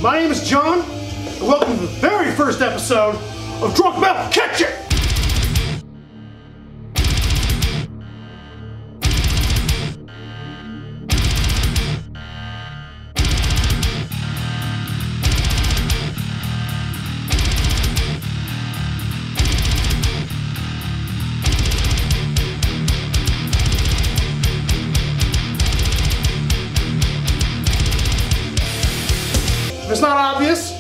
My name is John, and welcome to the very first episode of Drunk Metal. Catch it! If it's not obvious,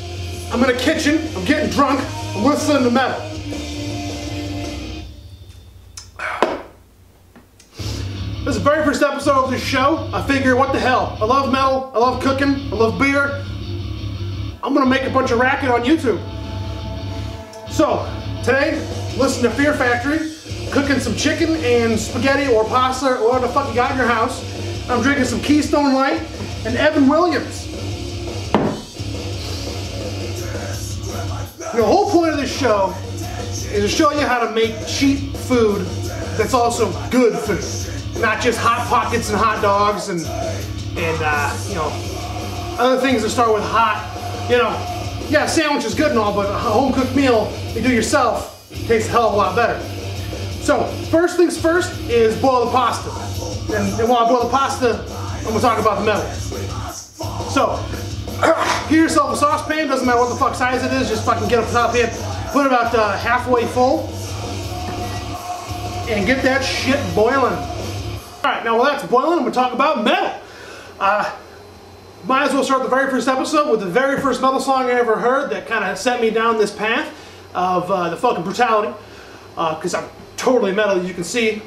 I'm in a kitchen, I'm getting drunk, I'm listening to metal. This is the very first episode of this show. I figure, what the hell? I love metal, I love cooking, I love beer. I'm gonna make a bunch of racket on YouTube. So, today, listen to Fear Factory, cooking some chicken and spaghetti or pasta or whatever the fuck you got in your house. I'm drinking some Keystone Light and Evan Williams. The whole point of this show is to show you how to make cheap food that's also good food. Not just Hot Pockets and hot dogs and you know, other things that start with hot. You know, yeah, a sandwich is good and all, but a home cooked meal you do yourself tastes a hell of a lot better. So, first things first is boil the pasta. And while I boil the pasta, I'm going to talk about the metal. So, get yourself a saucepan, doesn't matter what the fuck size it is, just fucking get up the top here, put it about halfway full, and get that shit boiling. Alright, now while that's boiling, I'm going to talk about metal. Might as well start the very first episode with the very first metal song I ever heard that kind of set me down this path of the fucking brutality, because I'm totally metal, as you can see.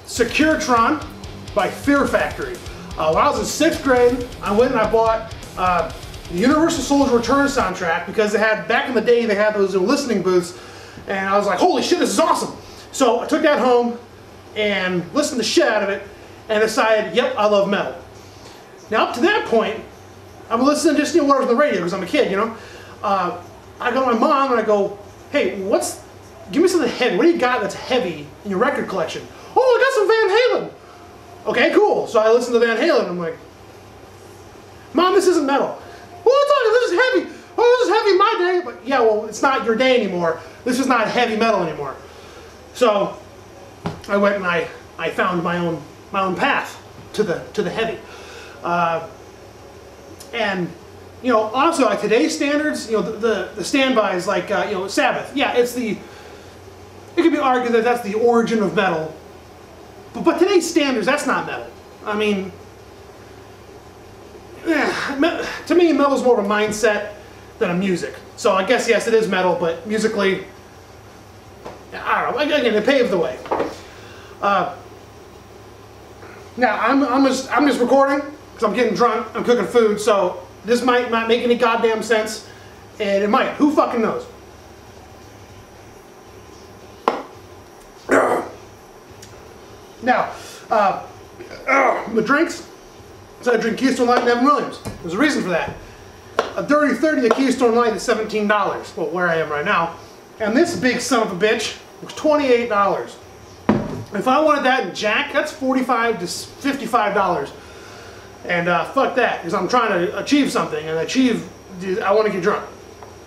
Securitron by Fear Factory. When I was in 6th grade, I went and I bought the Universal Soldier Return soundtrack because they had, back in the day, they had those listening booths, and I was like, holy shit, this is awesome! So I took that home and listened the shit out of it and decided, yep, I love metal. Now up to that point, I'm listening to just, you know, whatever's on the radio because I'm a kid, you know. I go to my mom and I go, hey, give me something heavy. What do you got that's heavy in your record collection? Oh, I got some Van Halen. Okay, cool. So I listened to Van Halen and I'm like, Mom, this isn't metal. Well, this is heavy. Oh, this is heavy in my day. But yeah, well, it's not your day anymore. This is not heavy metal anymore. So I went and I found my own path to the heavy. And you know, honestly, like today's standards, you know, the standbys like you know, Sabbath. Yeah, it could be argued that that's the origin of metal. But today's standards, that's not metal. I mean, to me, metal is more of a mindset than a music. So I guess, yes, it is metal, but musically, I don't know. Again, it paved the way. Now, I'm just recording because I'm getting drunk. I'm cooking food, so this might not make any goddamn sense, and it might. Who fucking knows? Now, the drinks, so I drink Keystone Light and Evan Williams. There's a reason for that. A Dirty 30 of Keystone Light is $17, well, where I am right now. And this big son of a bitch was $28. If I wanted that in Jack, that's $45 to $55. And fuck that, because I'm trying to achieve something, and I want to get drunk.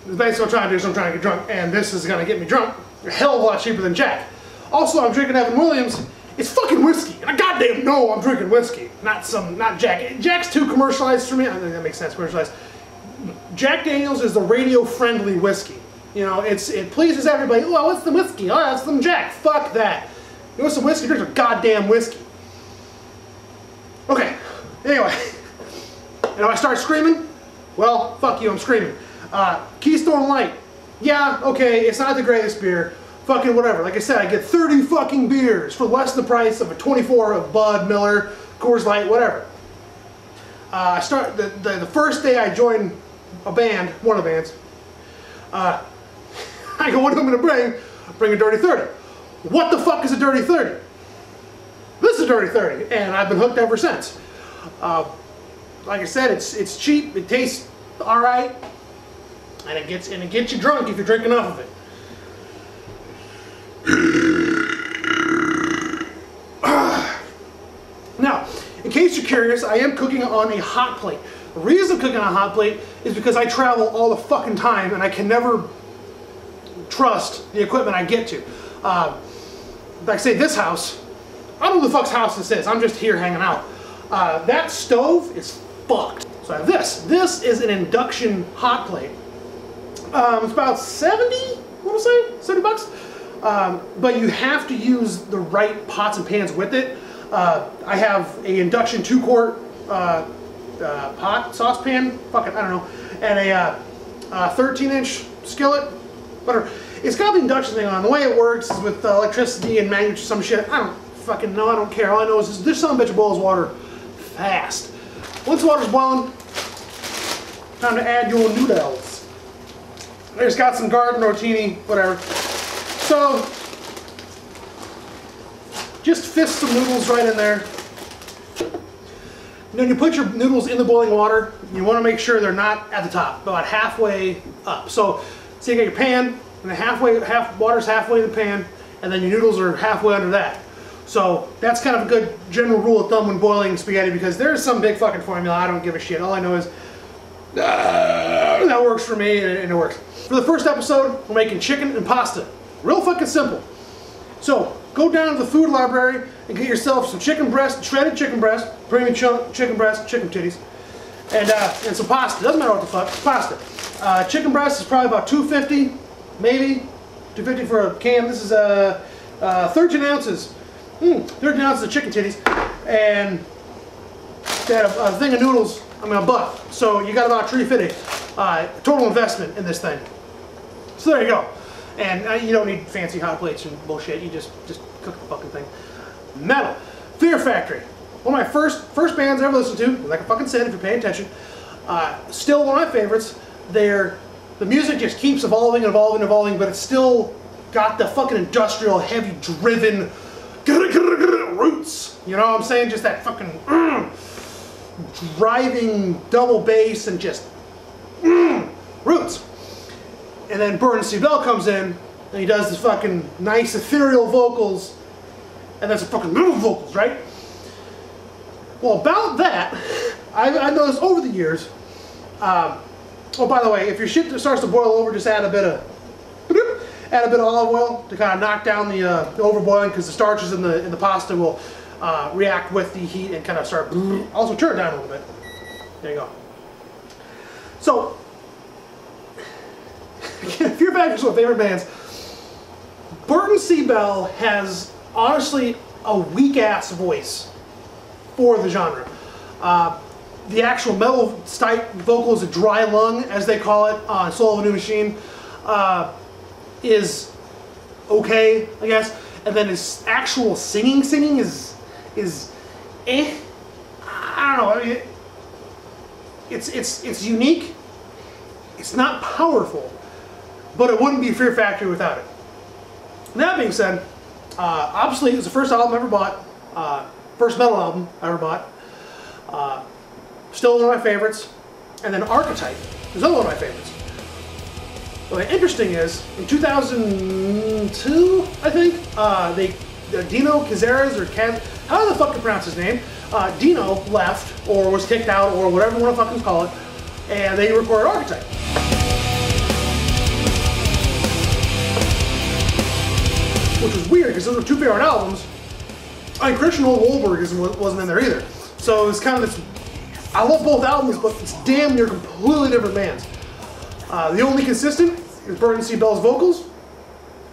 Basically what I'm trying to do is I'm trying to get drunk, and this is going to get me drunk a hell of a lot cheaper than Jack. Also, I'm drinking Evan Williams. It's fucking whiskey, and I goddamn know I'm drinking whiskey, not Jack. Jack's too commercialized for me. I think that makes sense, commercialized. Jack Daniels is the radio-friendly whiskey. You know, it pleases everybody. Oh, what's the whiskey? Oh, that's some Jack. Fuck that. You want some whiskey? Drink some goddamn whiskey. Okay. Anyway, and if I start screaming, well, fuck you, I'm screaming. Keystone Light. Yeah, okay, it's not the greatest beer. Fucking whatever. Like I said, I get 30 fucking beers for less than the price of a 24 of Bud, Miller, Coors Light, whatever. I start the first day I joined a band, one of the bands. I go, what am I gonna bring a Dirty 30. What the fuck is a Dirty 30? This is a Dirty 30, and I've been hooked ever since. Like I said, it's cheap, it tastes all right, and it gets you drunk if you drink enough of it. Now, in case you're curious, I am cooking on a hot plate. The reason I'm cooking on a hot plate is because I travel all the fucking time and I can never trust the equipment I get to. Like I say, this house, I don't know who the fuck's house this is. I'm just here hanging out. That stove is fucked. So I have this. This is an induction hot plate. It's about 70, what do I say? 70 bucks? But you have to use the right pots and pans with it. I have a induction 2-quart pot, saucepan, fucking, I don't know, and a 13-inch skillet, whatever. It's got the induction thing on. The way it works is with electricity and magnets or some shit. I don't fucking know, I don't care. All I know is this son of a bitch boils water fast. Once the water's boiling, time to add your noodles. There's got some garden rotini, whatever. So, just fist some noodles right in there. And then you put your noodles in the boiling water. You want to make sure they're not at the top, about halfway up. So you got your pan, and the water's halfway in the pan, and then your noodles are halfway under that. So that's kind of a good general rule of thumb when boiling spaghetti, because there's some big fucking formula. I don't give a shit. All I know is that works for me, and it works. For the first episode, we're making chicken and pasta. Real fucking simple. So go down to the food library and get yourself some chicken breast, shredded chicken breast, premium chicken breast, chicken titties, and some pasta. Doesn't matter what the fuck, pasta. Chicken breast is probably about $2.50, maybe $2.50 for a can. This is 13 ounces. 13 ounces of chicken titties, and a thing of noodles. A butt. So you got about $3.50 total investment in this thing. So there you go. And you don't need fancy hot plates and bullshit. You just cook the fucking thing. Metal. Fear Factory. One of my first bands I ever listened to. Like I fucking said, if you're paying attention. Still one of my favorites. The music just keeps evolving and evolving and evolving, but it's still got the fucking industrial, heavy driven roots. You know what I'm saying? Just that fucking driving double bass and just roots. And then Burton C. Bell comes in and he does this fucking nice ethereal vocals, and that's a fucking little vocals, right? Well, about that, I noticed over the years. Oh, by the way, if your shit starts to boil over, just add a bit of olive oil to kind of knock down the overboiling, because the starches in the pasta will react with the heat and kind of start. Also turn it down a little bit. There you go. So, Fear Factory is one of my favorite bands. Burton C. Bell has honestly a weak ass voice for the genre. The actual metal vocals, a dry lung as they call it on Soul of a New Machine, is okay, I guess. And then his actual singing is eh. I don't know. I mean, it's unique. It's not powerful, but it wouldn't be Fear Factory without it. That being said, obviously it was the first album I ever bought, first metal album I ever bought. Still one of my favorites. And then Archetype is another one of my favorites. What's interesting is, in 2002, I think, Dino Cazares, or how the fuck you pronounce his name? Dino left, or was kicked out, or whatever you want to fucking call it, and they recorded Archetype. Which was weird, because those were two favorite albums. I mean, Christian Wolberg wasn't in there either. So it was kind of this, I love both albums, but it's damn near completely different bands. The only consistent is Burton C. Bell's vocals,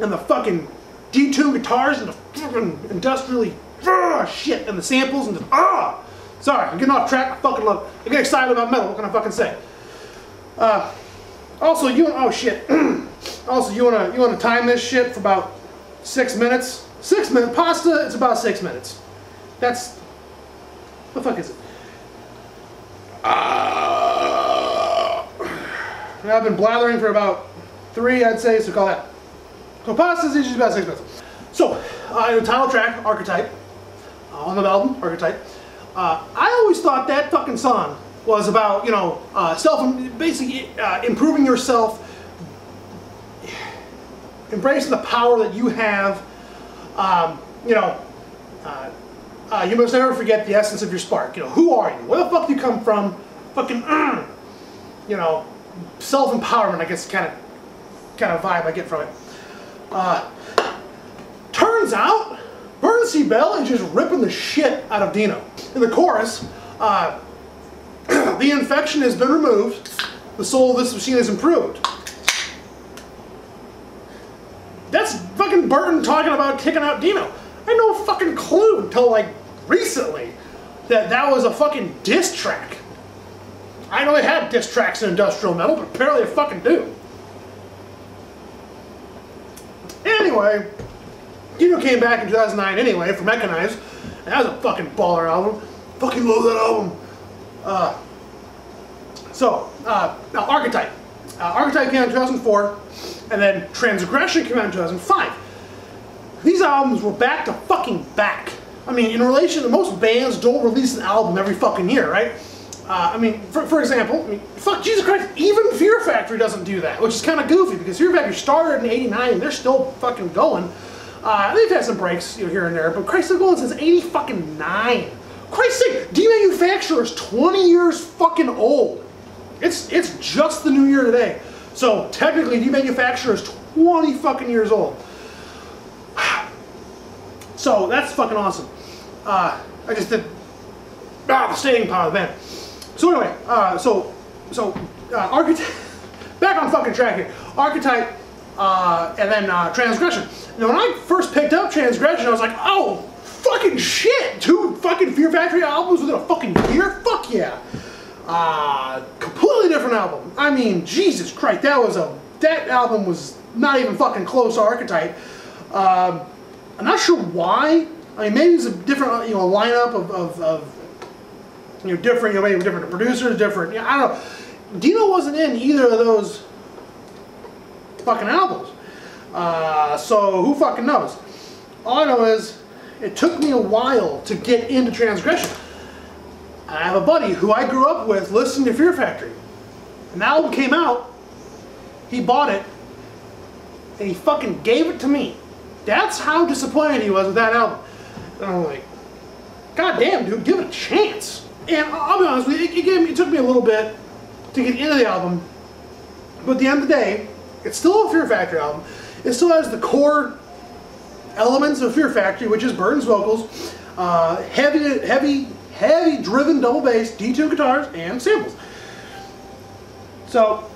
and the fucking detuned guitars, and the fucking industrially shit, and the samples, and the sorry, I'm getting off track. I fucking love it. I get excited about metal. What can I fucking say? Also, oh shit. Also, you wanna time this shit for about 6 minutes? 6 minutes pasta. It's about 6 minutes. That's what the fuck is it? I've been blathering for about 3, I'd say, so call that. So pasta is usually about 6 minutes. So, in the title track, Archetype, on the album, Archetype, I always thought that fucking song was about, you know, basically improving yourself, embracing the power that you have, you know, you must never forget the essence of your spark. You know, who are you? Where the fuck do you come from? Fucking, you know, self-empowerment, I guess, kind of vibe I get from it. Turns out, Burton C. Bell is just ripping the shit out of Dino. In the chorus, the infection has been removed, the soul of this machine is improved. That's fucking Burton talking about kicking out Dino. I had no fucking clue until like recently that that was a fucking diss track. I know they had diss tracks in industrial metal, but apparently they fucking do. Anyway, Dino came back in 2009 anyway for Mechanized. That was a fucking baller album. Fucking love that album. Now Archetype. Archetype came out in 2004, and then Transgression came out in 2005. These albums were back to fucking back. I mean, in relation to most bands don't release an album every fucking year, right? I mean, for example, fuck Jesus Christ, even Fear Factory doesn't do that, which is kind of goofy because Fear Factory started in '89 and they're still fucking going. They've had some breaks, you know, here and there, but Christ, they're going since '89. Christ's sake, Demanufacture is 20 years fucking old. It's just the new year today. So technically, Demanufacture is 20 fucking years old. So that's fucking awesome. I just did the staying power of the band. So anyway, Archetype, back on fucking track here. Archetype, and then Transgression. Now when I first picked up Transgression, I was like, oh, fucking shit! 2 fucking Fear Factory albums within a fucking year? Fuck yeah! Completely different album. I mean, Jesus Christ, that album was not even fucking close to Archetype. I'm not sure why. I mean, maybe it's a different, you know, lineup of you know, different, you know, maybe different producers, different, you know, I don't know. Dino wasn't in either of those fucking albums. So who fucking knows? All I know is it took me a while to get into Transgression. I have a buddy who I grew up with listening to Fear Factory. An album came out, he bought it, and he fucking gave it to me. That's how disappointed he was with that album. And I'm like, God damn, dude, give it a chance. And I'll be honest with you, it took me a little bit to get into the album. But at the end of the day, it's still a Fear Factory album. It still has the core elements of Fear Factory, which is Burton's vocals, heavy driven double bass, D2 guitars, and samples. So,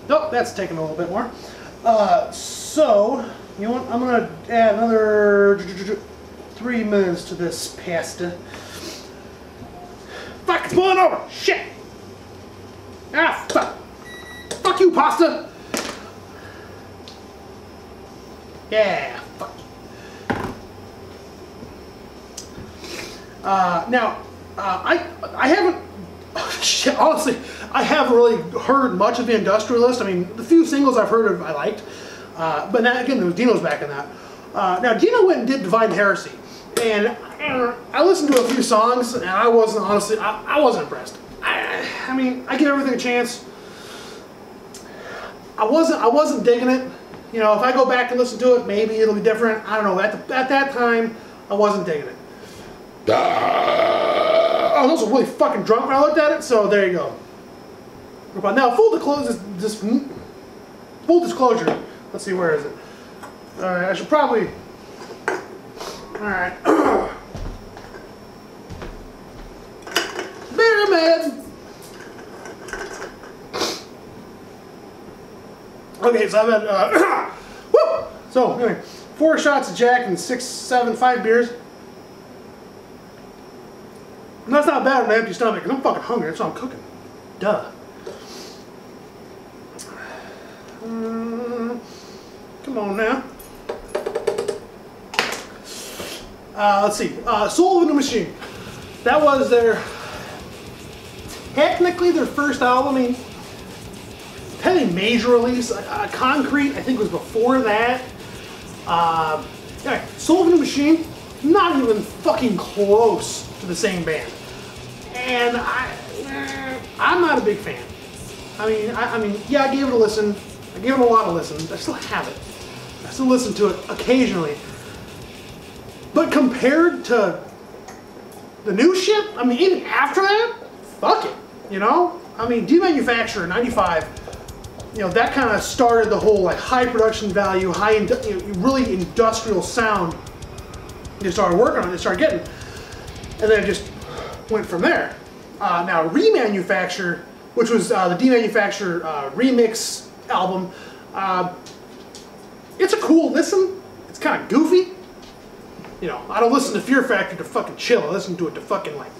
nope, that's taking a little bit more. So, you know what, I'm going to add another 3 minutes to this pasta. Fuck, it's boiling over! Shit! Ah, fuck! Fuck you, pasta! Yeah, fuck. I haven't, shit, honestly, I haven't really heard much of the Industrialist. I mean, the few singles I've heard of I liked, but now, again, Dino's back in that. Now, Dino went and did Divine Heresy, and I listened to a few songs, and I wasn't, honestly, I wasn't impressed. I mean, I give everything a chance. I wasn't digging it. You know, if I go back and listen to it, maybe it'll be different. I don't know. At that time, I wasn't digging it. I was also really fucking drunk when I looked at it, so there you go. But now, full disclosure. Let's see, where is it? Alright, I should probably... Alright. Beer man! Okay, so I've had, woo! So, anyway, 4 shots of Jack and 6, 7, 5 beers. And that's not bad on an empty stomach, because I'm fucking hungry, that's why I'm cooking. Duh. Come on now. Let's see. Soul of the Machine. That was technically their first album. I mean, had a major release. Concrete, I think, was before that. Yeah, Soul of the Machine, not even fucking close to the same band. And I'm not a big fan. I mean, yeah, I gave it a listen. I gave it a lot of listens. I still have it. I still listen to it occasionally. But compared to the new shit, I mean, even after that, fuck it, you know? I mean, Demanufacture in 95, you know, that kind of started the whole like high production value, high, really industrial sound. They started working on it, they started getting, and then it just went from there. Now Remanufacture, which was the Demanufacture remix album, it's a cool listen. It's kind of goofy. You know, I don't listen to Fear Factory to fucking chill. I listen to it to fucking like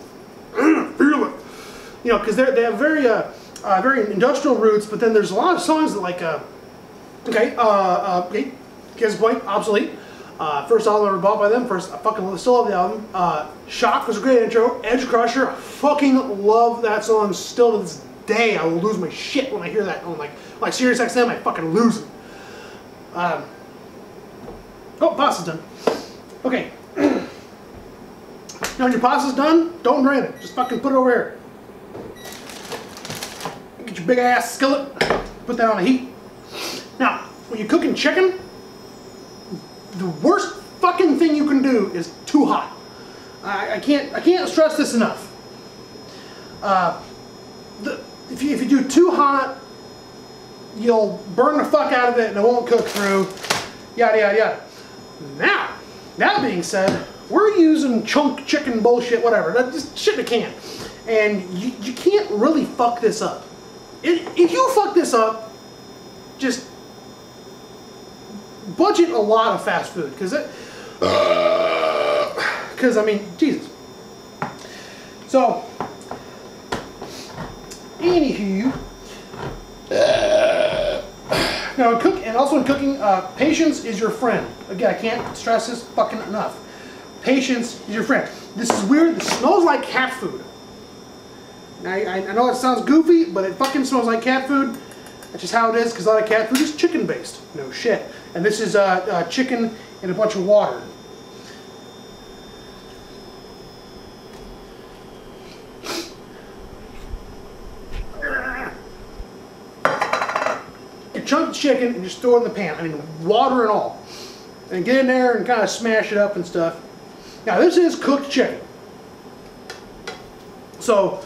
feel it. You know, because they have very industrial roots, but then there's a lot of songs that like Kids Point, Obsolete. First album I ever bought by them. First, I fucking still love the album. Shock was a great intro. Edge Crusher, I fucking love that song still to this day. I will lose my shit when I hear that on like Sirius XM. I fucking lose it. Oh, pasta's done. Okay. Now when your pasta's done, don't drain it. Just fucking put it over here. Get your big ass skillet. Put that on the heat. Now, when you're cooking chicken, the worst fucking thing you can do is too hot. I can't stress this enough. If you do too hot, you'll burn the fuck out of it and it won't cook through. Yada yada yada. Now, that being said, we're using chunk chicken bullshit, whatever. That's just shit in a can, and you can't really fuck this up. If you fuck this up, just budget a lot of fast food, because I mean, Jesus. So, anywho, now in cooking, patience is your friend. Again, I can't stress this fucking enough. Patience is your friend. This is weird. This smells like cat food. Now, I know it sounds goofy, but it fucking smells like cat food. That's just how it is, because a lot of cat food is chicken based. No shit. And this is chicken in a bunch of water. You chunk the chicken and just throw it in the pan. I mean, water and all. And get in there and kind of smash it up and stuff. Now, this is cooked chicken. So,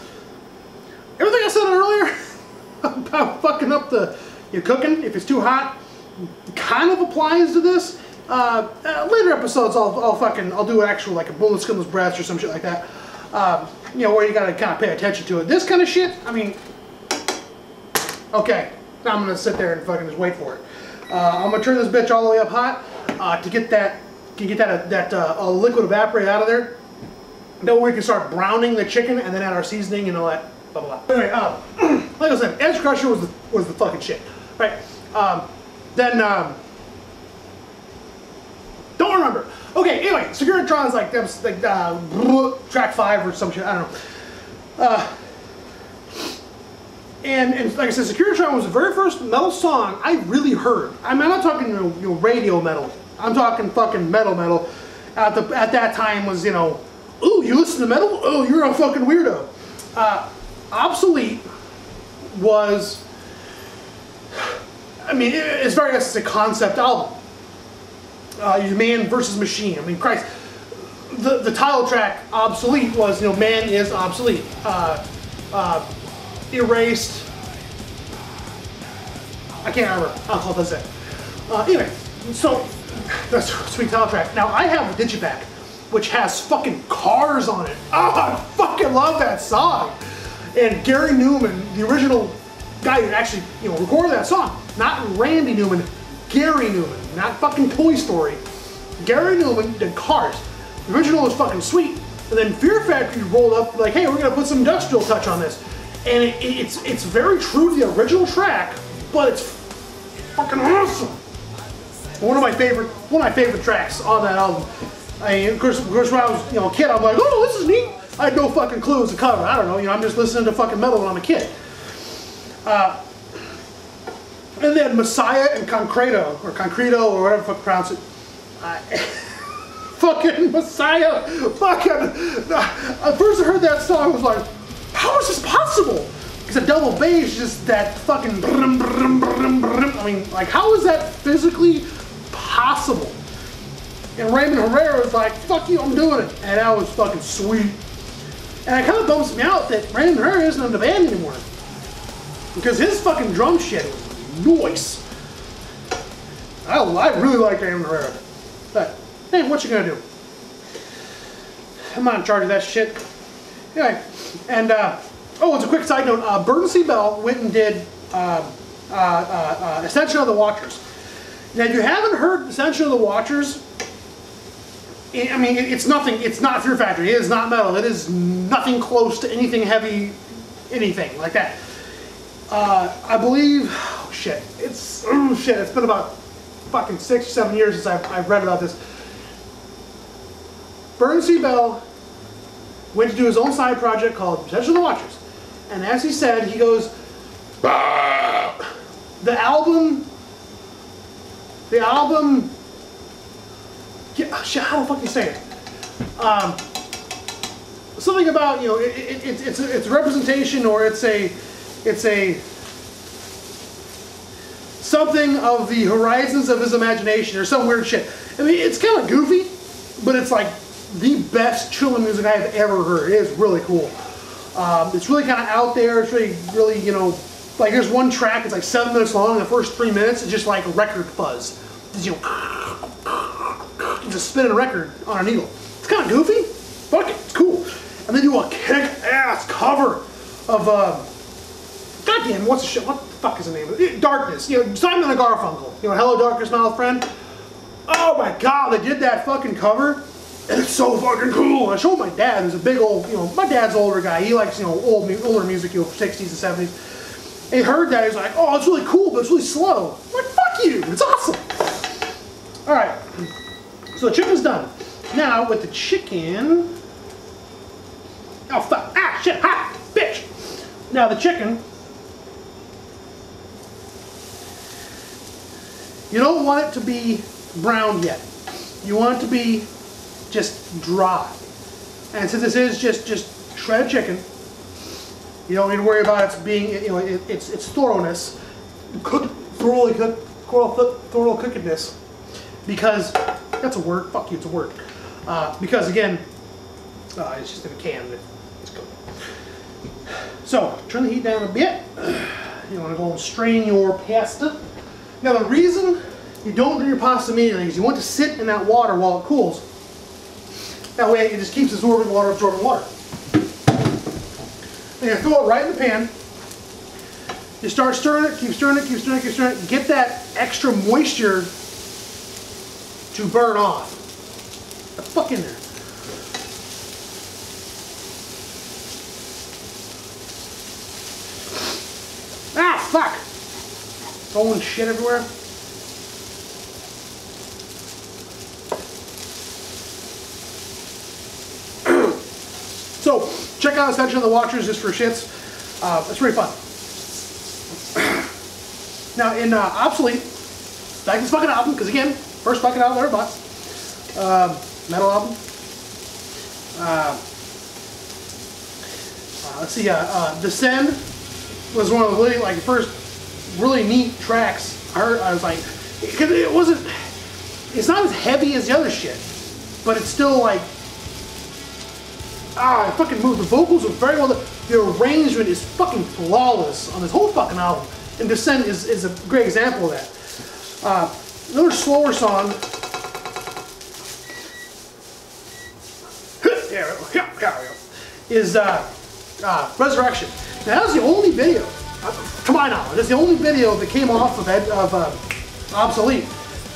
everything I said earlier about fucking up your cooking if it's too hot kind of applies to this. Later episodes I'll do an actual like a boneless skinless breast or some shit like that. You know, where you gotta kind of pay attention to it. This kind of shit, I mean, okay, now I'm gonna sit there and fucking just wait for it. I'm gonna turn this bitch all the way up hot to get that liquid evaporate out of there. Then we can start browning the chicken and then add our seasoning and all that. Blah, blah, blah. Anyway, like I said, Edge Crusher was the fucking shit, right? Then don't remember. Okay, anyway, Securitron's like track 5 or some shit. I don't know. And like I said, Securitron was the very first metal song I really heard. I mean, I'm not talking radio metal. I'm talking fucking metal. At that time was, you know, ooh, you listen to metal? Oh, you're a fucking weirdo. Obsolete was, I mean, it's very much a concept album. Man versus machine. I mean, Christ, the title track, Obsolete, was, you know, man is obsolete. Erased. I can't remember. I'll call this it. Anyway, so that's a sweet title track. Now, I have a Digipack, which has fucking cars on it. Oh, I fucking love that song. And Gary Newman, the original guy who actually, you know, recorded that song, not Randy Newman, Gary Newman, not fucking Toy Story. Gary Newman did Cars. The original was fucking sweet, and then Fear Factory rolled up like, hey, we're gonna put some industrial touch on this, and it's very true to the original track, but it's fucking awesome. One of my favorite tracks on that album. I mean, of course, when I was, you know, a kid, I'm like, oh, this is neat. I had no fucking clue it was a cover. I don't know, you know, I'm just listening to fucking metal when I'm a kid. And then Messiah and Concreto, or whatever the fuck pronounce it. Fucking Messiah, fucking. At first I heard that song, I was like, how is this possible? Because a double bass, just that fucking brum, brum, brum, brum. I mean, like, how is that physically possible? And Raymond Herrera was like, fuck you, I'm doing it. And that was fucking sweet. And it kind of bums me out that Brandon Herrera isn't in the band anymore. Because his fucking drum shit was nice. I really like Brandon Herrera. But, hey, what you gonna do? I'm not in charge of that shit. Anyway, and, oh, it's a quick side note. Burton C. Bell went and did Ascension of the Watchers. Now, if you haven't heard Ascension of the Watchers, I mean, it's nothing, it's not Fear Factory, it is not metal, it is nothing close to anything heavy, anything like that. I believe, oh shit, it's been about fucking 6 or 7 years since I've read about this. Burton C. Bell went to do his own side project called Ascension of the Watchers. And as he said, he goes, the album, shit, how the fuck do you say it? Something about, you know, it's a representation, or it's a something of the horizons of his imagination, or some weird shit. I mean, it's kind of goofy, but it's like the best chilling music I have ever heard. It is really cool. It's really kind of out there. It's really, you know, like there's one track, it's like 7 minutes long, and the first 3 minutes is just like record fuzz. Just, you know, just spinning a record on a needle. It's kind of goofy. Fuck it, it's cool. And they do a kick-ass cover of, goddamn, what's the shit? What the fuck is the name of it? Darkness. You know, Simon and Garfunkel. You know, Hello Darkness, my old friend. Oh my god, they did that fucking cover. And it's so fucking cool. I showed my dad, who's a big old, you know, my dad's an older guy. He likes, you know, older music, you know, 60s and 70s. And he heard that, he's like, oh, it's really cool, but it's really slow. I'm like, fuck you, it's awesome. All right, so the chicken's done. Now with the chicken, oh fuck, ah shit, hot, bitch. Now the chicken, you don't want it to be browned yet. You want it to be just dry. And since this is just shredded chicken, you don't need to worry about it being, you know, its thoroughness, thoroughly cookedness, because that's a word. Fuck you, it's a word. Because again, it's just in a can. It's good. So turn the heat down a bit. You want to go and strain your pasta. Now the reason you don't do your pasta immediately is you want to sit in that water while it cools. That way it just keeps absorbing water, And you throw it right in the pan. You start stirring it, keep stirring it, keep stirring it, keep stirring it. Get that extra moisture to burn off. The fuck in there. Ah, fuck! Throwing shit everywhere. So, check out Ascension of the Watchers just for shits. It's pretty fun. Now, in Obsolete, back this fucking album, because again, first fucking album ever bought. Metal album. Let's see, Descend was one of the really, like, first really neat tracks I heard. I was like, because it wasn't, it's not as heavy as the other shit, but it's still like, it fucking moved. The vocals are very well done. The arrangement is fucking flawless on this whole fucking album. And Descend is a great example of that. Another slower song. Is Resurrection. Now that was the only video, to my knowledge, that's the only video that came off of Obsolete.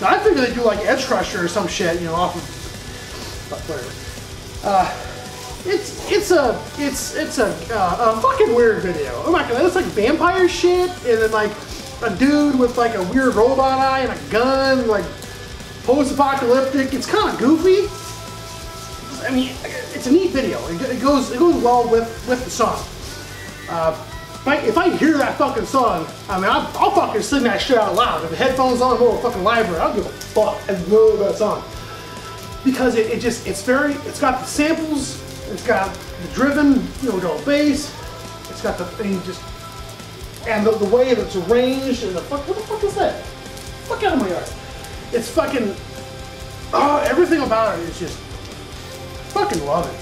Now I figured they'd do like Edge Crusher or some shit, you know, off of whatever. It's a fucking weird video. Oh my god, it's like vampire shit, and then like a dude with like a weird robot eye and a gun, like post-apocalyptic. It's kind of goofy. I mean, it's a neat video. It goes well with the song. If I hear that fucking song, I mean, I'll fucking sing that shit out loud. If the headphones on, go to the fucking library, I don't give a fuck. I love that song because it's got the samples. It's got the driven, you know, double bass. It's got the thing and the way that it's arranged and what the fuck is that? Fuck out of my yard. It's fucking, everything about it is just fucking love it.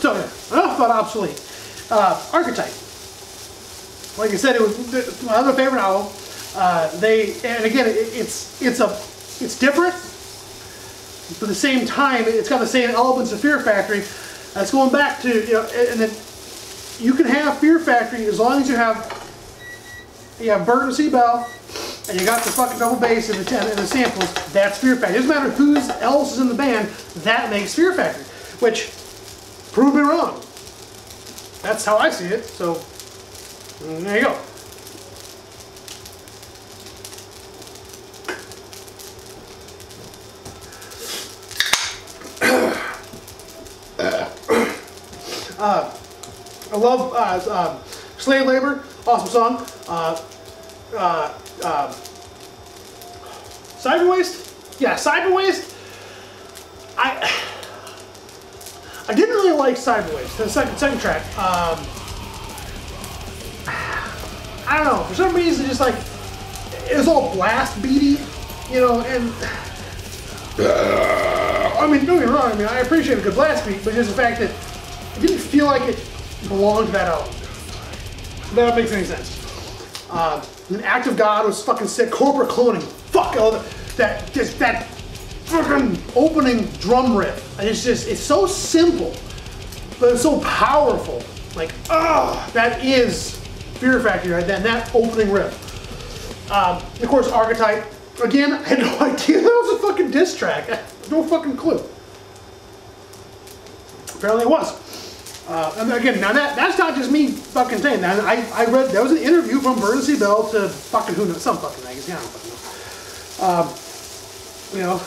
So enough about obsolete. Archetype. Like I said, it was my other favorite album. And again, it's different, but at the same time, it's got the same elements of Fear Factory. That's going back to, you know, and then you can have Fear Factory as long as you have Bert and C. Bell, and you got the fucking double bass and the samples. That's Fear Factory. It doesn't matter who else is in the band. That makes Fear Factory. Which, prove me wrong. That's how I see it. So there you go. I love Slave Labor, awesome song. Cyberwaste? Yeah, Cyberwaste. I didn't really like Cyberwaste, the second track. I don't know, for some reason just like, it was all blast beaty, you know, and I mean, don't get me wrong, I mean, I appreciate a good blast beat, but just the fact that it didn't feel like it belonged to that album. If that makes any sense. An Act of God was fucking sick. Corporate Cloning, fuck all that fucking opening drum riff. And it's so simple, but it's so powerful. Like, that is Fear Factory right there, and that opening riff. Of course, Archetype. Again, I had no idea that was a fucking diss track. No fucking clue. Apparently it was. And again, now that's not just me fucking saying that. I read, there was an interview from Bert and C. Bell to fucking who knows, some fucking magazine, I don't fucking know. You know,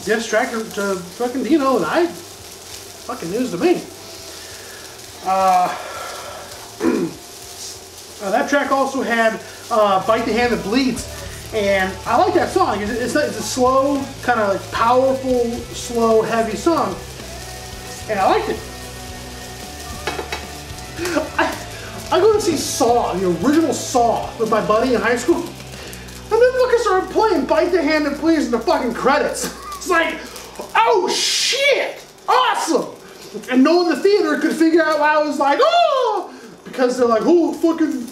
diss track to fucking Dino, and I, fucking news to me. That track also had Bite the Hand That Bleeds, and I like that song. It's a slow, kind of like powerful, slow, heavy song, and I liked it. I go to see Saw, the original Saw, with my buddy in high school, and then fucking started playing Bite the Hand That Bleeds in the fucking credits. It's like, oh shit, awesome! And no one in the theater could figure out why I was like, oh! Because they're like, oh, fucking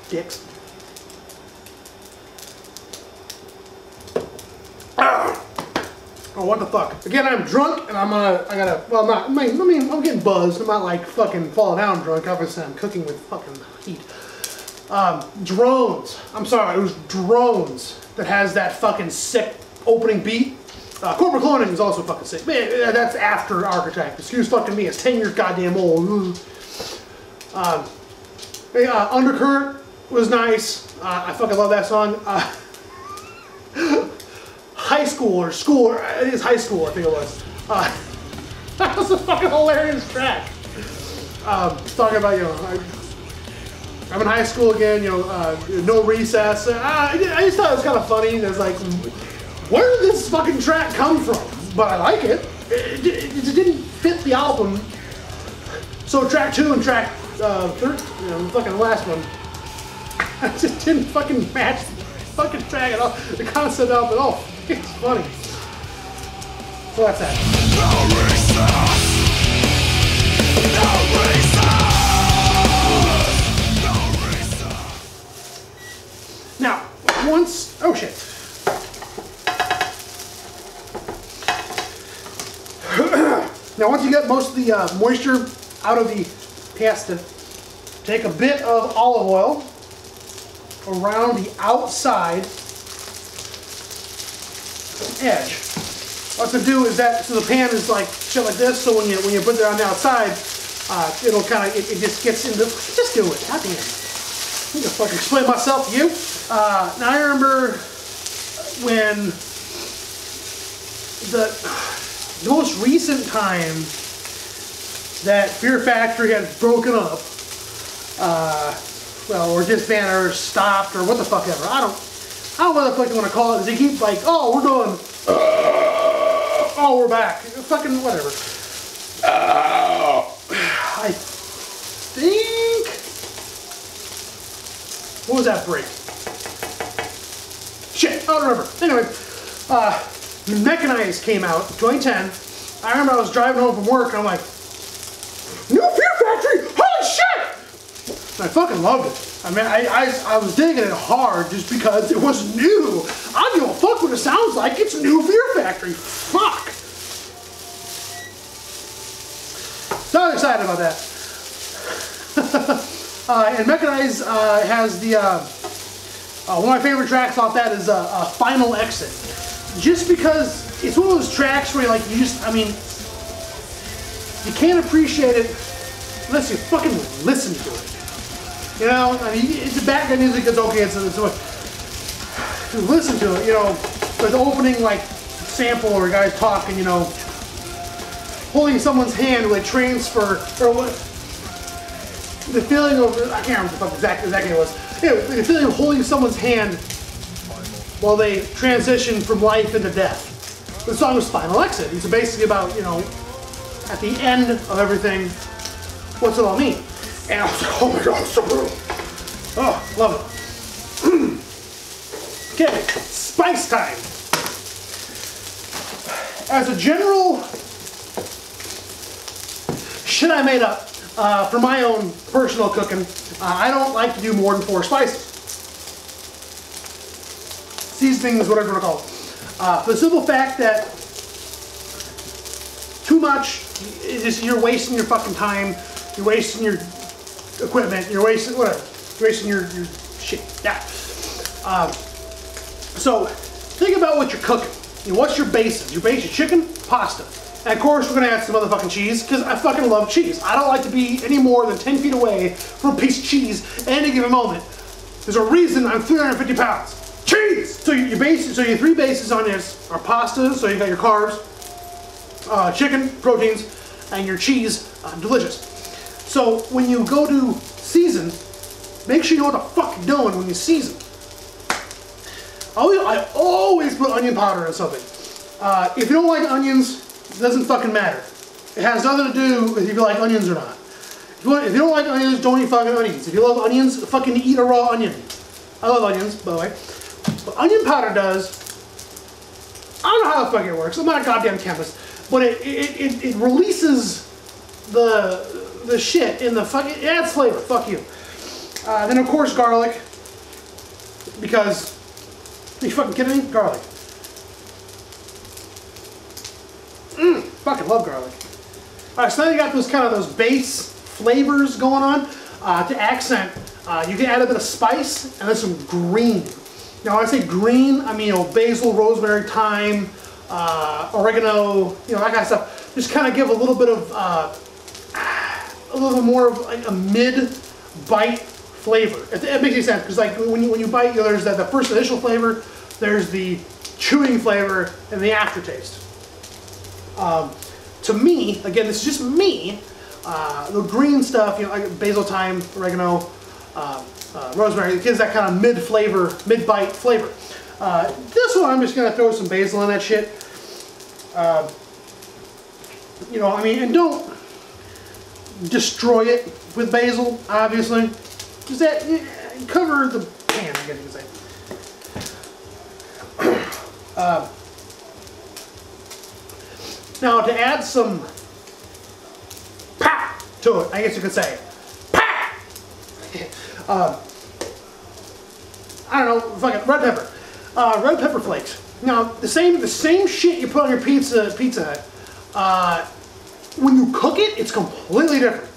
dicks. Oh, what the fuck? Again, I'm drunk, and I'm getting buzzed. I'm not like fucking falling down drunk. Obviously, I'm cooking with fucking heat. Drones. I'm sorry, it was Drones that has that fucking sick opening beat. Corporate Cloning is also fucking sick. Man, that's after Archetype. Excuse fucking me, it's 10 years goddamn old. Undercurrent was nice. I fucking love that song. High School, or School, it is High School, I think it was. That was a fucking hilarious track. Talking about, you know, I'm in high school again, you know, no recess. I just thought it was kind of funny. It was like, where did this fucking track come from? But I like it. It didn't fit the album. So track 2 and track 3, you know, fucking the last one, I just didn't fucking match the fucking track at all. The concept of it all. It's funny. So that's that. Now, once, oh shit. Now once you get most of the moisture out of the pasta, take a bit of olive oil around the outside edge. What to do is that, so the pan is like shit like this, so when you put it on the outside, it'll kind of, it just gets into, just do it, goddamn. I'm gonna fucking explain myself to you. Now I remember when the most recent time that Fear Factory had broken up, well, or disbanded or stopped or what the fuck ever. I don't know what the fuck you want to call it. They keep like, oh, we're doing, oh, we're back. Fucking whatever. I think, what was that break? Shit, I don't remember. Anyway, Mechanized came out in 2010. I remember I was driving home from work and I'm like, new Fear Factory, holy shit! And I fucking loved it. I mean, I was digging it hard just because it was new. I don't give a fuck what it sounds like. It's new Fear Factory. Fuck. So excited about that. And Mechanized has the one of my favorite tracks off that is Final Exit. Just because it's one of those tracks where like you just, I mean, you can't appreciate it unless you fucking listen to it. You know, I mean, it's the background music is okay. It's what to listen to it. You know, with the opening like sample or guys talking. You know, holding someone's hand with a transfer or what. The feeling of I can't remember what the fuck exactly it was. Yeah, the feeling of holding someone's hand while they transition from life into death. The song was Final Exit. It's basically about, you know, at the end of everything, what's it all mean? And I was like, oh my god, it's so brutal. Oh, love it. Okay, spice time. As a general shit I made up for my own personal cooking, I don't like to do more than 4 spices. Seasonings, whatever you want to call it. For the simple fact that too much, is just, you're wasting your fucking time, you're wasting your equipment, you're wasting whatever, you're wasting your shit. Yeah. So think about what you're cooking. You know, what's your bases? Your base, your chicken, pasta. And of course we're gonna add some motherfucking cheese, because I fucking love cheese. I don't like to be any more than 10 feet away from a piece of cheese at any given moment. There's a reason I'm 350 pounds. Cheese! So your base, so your 3 bases on this are pasta, so you got your carbs, chicken, proteins, and your cheese, delicious. So when you go to season, make sure you know what the fuck you're doing when you season. I always put onion powder in something. If you don't like onions, it doesn't fucking matter. It has nothing to do with if you like onions or not. If you don't like onions, don't eat fucking onions. If you love onions, fucking eat a raw onion. I love onions, by the way. What onion powder does, I don't know how the fuck it works. I'm not a goddamn chemist, but it releases the shit in the fucking, it adds flavor. Fuck you. Then of course garlic, because are you fucking kidding me? Garlic. Fucking love garlic. Alright, so now you got those kind of those base flavors going on. To accent, you can add a bit of spice and then some green. Now when I say green, I mean, you know, basil, rosemary, thyme, oregano, you know, that kind of stuff. Just kind of give a little bit of, a little bit more of like a mid-bite flavor. It makes any sense, because like when you bite, you know, there's the first initial flavor, there's the chewing flavor, and the aftertaste. To me, again, this is just me, the green stuff, you know, like basil, thyme, oregano, rosemary, it gives that kind of mid-flavor, mid-bite flavor. This one, I'm just going to throw some basil in that shit. You know, I mean, and don't destroy it with basil, obviously. Just that, cover the pan, I guess you could say. Now, to add some pop to it, I guess you could say, pop! I don't know, fucking red pepper. Red pepper flakes. Now, the same shit you put on your Pizza Hut, when you cook it, it's completely different.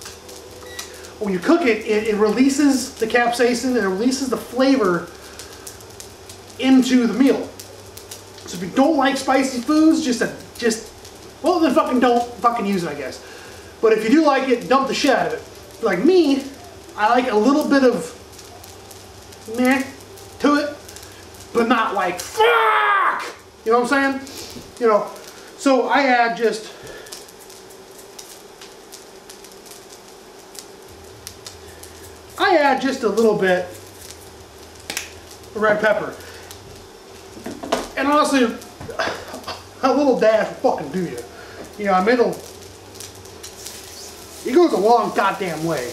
When you cook it, it releases the capsaicin and it releases the flavor into the meal. So if you don't like spicy foods, well, then fucking don't fucking use it, I guess. But if you do like it, dump the shit out of it. Like me, I like a little bit of meh to it, but not like fuck! You know what I'm saying? You know, so I add just a little bit of red pepper. And honestly, a little dash will fucking do you. You know, I mean, it goes a long goddamn way.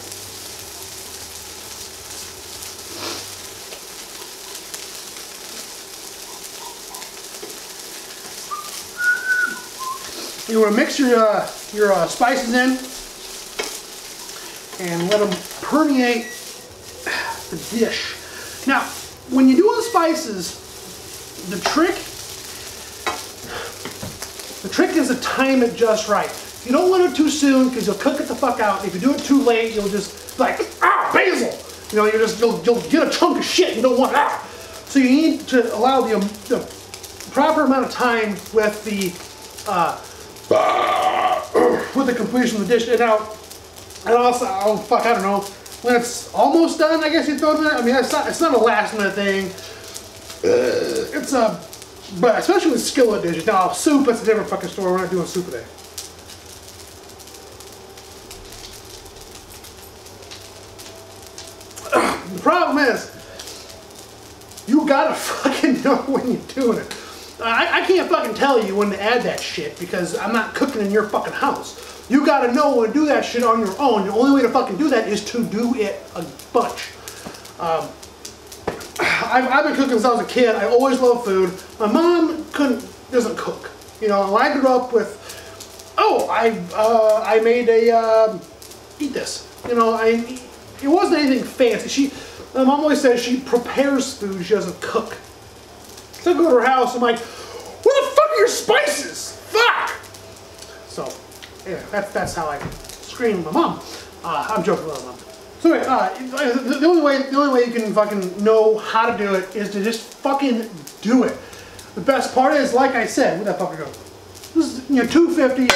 You want to mix your spices in and let them permeate the dish. Now, when you do the spices, the trick is to time it just right. You don't want it too soon because you'll cook it the fuck out. If you do it too late, you'll just like, basil! You know, you'll get a chunk of shit you don't want out. So you need to allow the proper amount of time with the completion of the dish. And also, oh fuck, I don't know. When it's almost done, I guess you throw it in there. I mean, it's not a last minute thing. But especially with skillet dishes. Now, soup, that's a different fucking story. We're not doing soup today. The problem is, you gotta fucking know when you're doing it. I can't fucking tell you when to add that shit because I'm not cooking in your fucking house. You gotta know when to do that shit on your own. The only way to fucking do that is to do it a bunch. I've been cooking since I was a kid. I always loved food. My mom doesn't cook. You know, I grew up with, I made a, eat this. You know, it wasn't anything fancy. My mom always says she prepares food, she doesn't cook. So I go to her house, I'm like, where the fuck are your spices? Fuck! So, yeah, that's how I scream at my mom. I'm joking with my mom. So anyway, the only way you can fucking know how to do it is to just fucking do it. The best part is, like I said, where'd that fucker go? This is, you know, $2.50.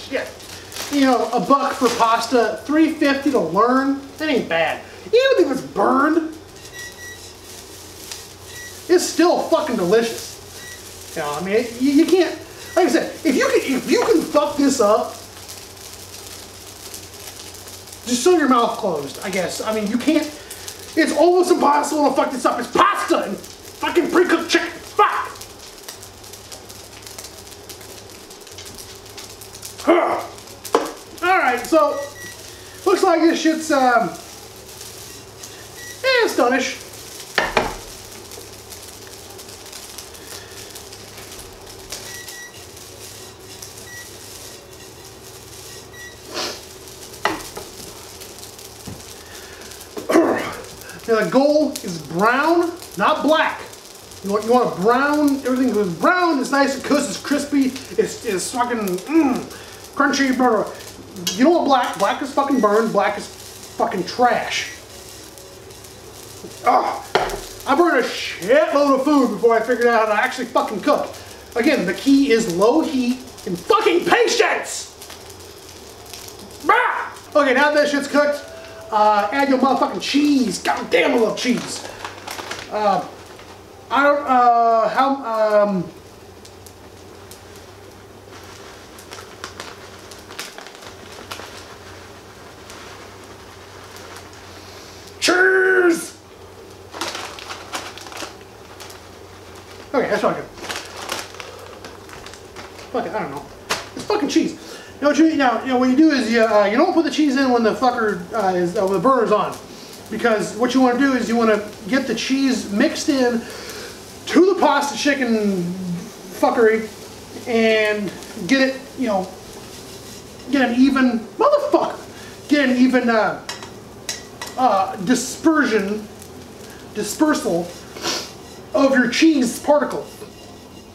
Shit. You know, $1 for pasta, $3.50 to learn. That ain't bad. Even if it's burned, it's still fucking delicious. You know, I mean, you can't. Like I said, if you can fuck this up, just sew your mouth closed, I guess. I mean, you can't. It's almost impossible to fuck this up. It's pasta and fucking pre-cooked chicken. Fuck! Alright, so, looks like this shit's, it's done-ish. Now the goal is brown, not black. You want to brown, everything goes brown, it's nice, it cooks, it's crispy, it's fucking crunchy, blah, blah. You don't want black, black is fucking burned, black is fucking trash. I burned a shitload of food before I figured out how to actually fucking cook. Again, the key is low heat and fucking patience! Okay, now that shit's cooked, add your motherfucking cheese. God damn, I love cheese. Cheese! Okay, that's not good. Fuck it, I don't know. It's fucking cheese. You know what you do is you don't put the cheese in when the fucker when the burner's on, because what you want to do is you want to get the cheese mixed in to the pasta chicken fuckery and get it, get an even dispersal of your cheese particles.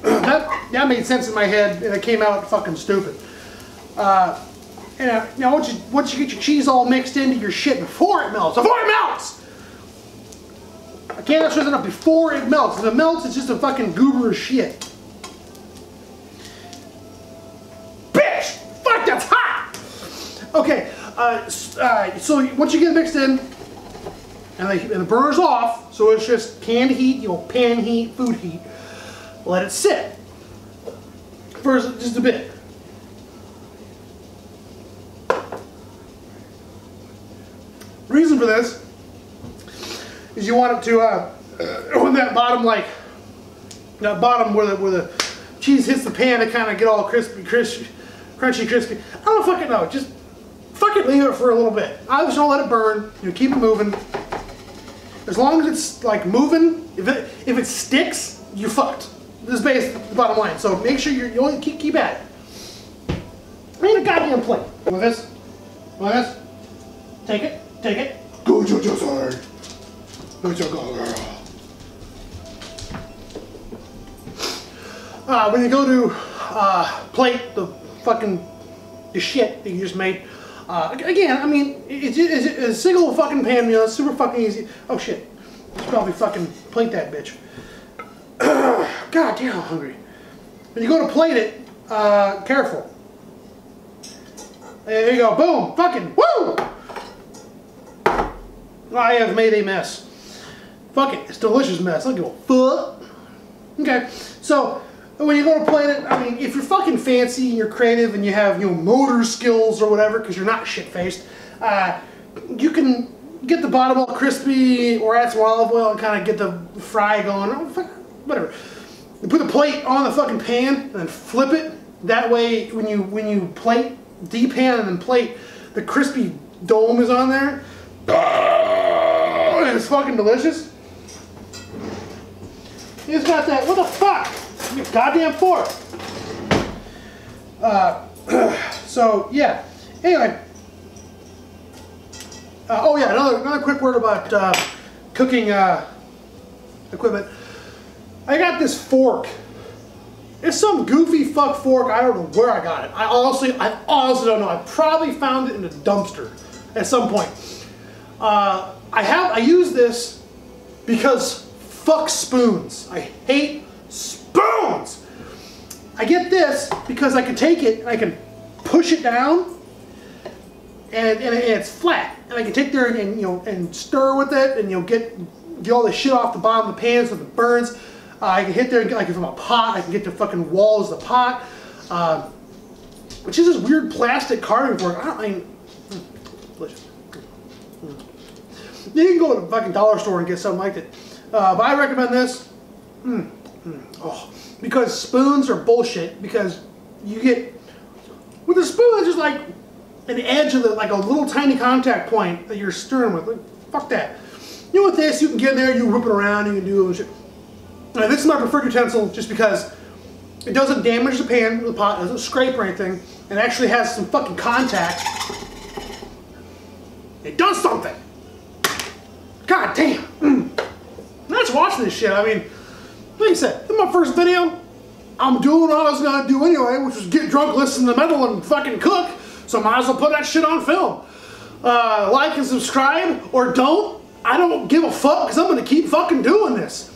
That made sense in my head, and it came out fucking stupid. Now once you get your cheese all mixed into your shit before it melts, I can't stress enough, before it melts. If it melts, it's just a fucking goober of shit. Bitch! Fuck, that's hot! Okay, so once you get it mixed in, and the burner's off, so it's just canned heat, pan heat, food heat, let it sit for just a bit. Reason for this is you want it to on that bottom, where the cheese hits the pan, to kind of get all crunchy, crispy. I don't fucking know. Just fucking leave it for a little bit. I just don't let it burn. Keep it moving. As long as it's like moving, if it sticks, you're fucked. This is basically the bottom line. So make sure you only keep at it. Ain't a goddamn plate. Want this? Want this? Take it. Take it. Go to your side. Go to go, girl. When you go to plate the shit that you just made, again, I mean, it's a single fucking pan meal. It's super fucking easy. Oh shit. Should probably fucking plate that bitch. God damn, I'm hungry. When you go to plate it, careful. There you go. Boom. Fucking woo! I have made a mess. Fuck it. It's a delicious mess. I don't give a fuck. Okay. So when you go to plate it, I mean, if you're fucking fancy and you're creative and you have, you know, motor skills or whatever, because you're not shit-faced, you can get the bottom all crispy or add some olive oil and kind of get the fry going. Whatever. You put the plate on the fucking pan and then flip it. That way, when you plate, depan and then plate, the crispy dome is on there. And it's fucking delicious. It's got that. What the fuck? You goddamn fork. So yeah. Anyway. Oh yeah. Another quick word about cooking equipment. I got this fork. It's some goofy fuck fork. I don't know where I got it. I honestly don't know. I probably found it in a dumpster at some point. I use this because fuck spoons. I hate spoons. I get this because I can take it and I can push it down, and it's flat, and I can take there and you know and stir with it, and you know get all the shit off the bottom of the pan so it burns. I can hit there and get, like, from a pot, I can get the fucking walls of the pot, which is this weird plastic carving fork. I mean, delicious. You can go to the fucking dollar store and get something like it, but I recommend this. Oh, because spoons are bullshit. Because you get with a spoon, it's just like an edge of like a little tiny contact point that you're stirring with. Like, fuck that. You know, with this, you can get in there, you whip it around, you can do shit. Now, this is my preferred utensil just because it doesn't damage the pan or the pot, it doesn't scrape or anything, and actually has some fucking contact. It does something! God damn! I'm just watching this shit. I mean, like I said, this is my first video. I'm doing what I was gonna do anyway, which was get drunk, listen to metal, and fucking cook, so I might as well put that shit on film. Like and subscribe, or don't. I don't give a fuck, because I'm gonna keep fucking doing this.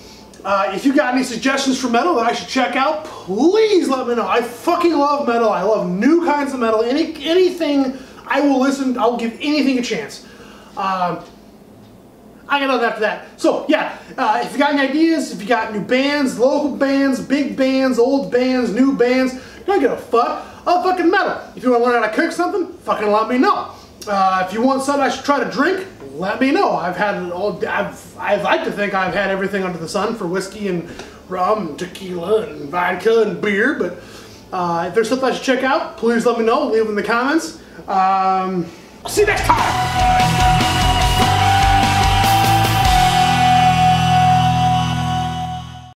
If you got any suggestions for metal that I should check out, please let me know. I fucking love metal. I love new kinds of metal. Anything, I will listen. I'll give anything a chance. I got nothing after that. So yeah, if you got any ideas, if you got new bands, local bands, big bands, old bands, new bands, don't give a fuck. I'll fucking metal. If you want to learn how to cook something, fucking let me know. If you want something I should try to drink, let me know. I've had it all. I like to think I've had everything under the sun for whiskey and rum and tequila and vodka and beer. But if there's something I should check out, please let me know. Leave it in the comments. I'll see you next time.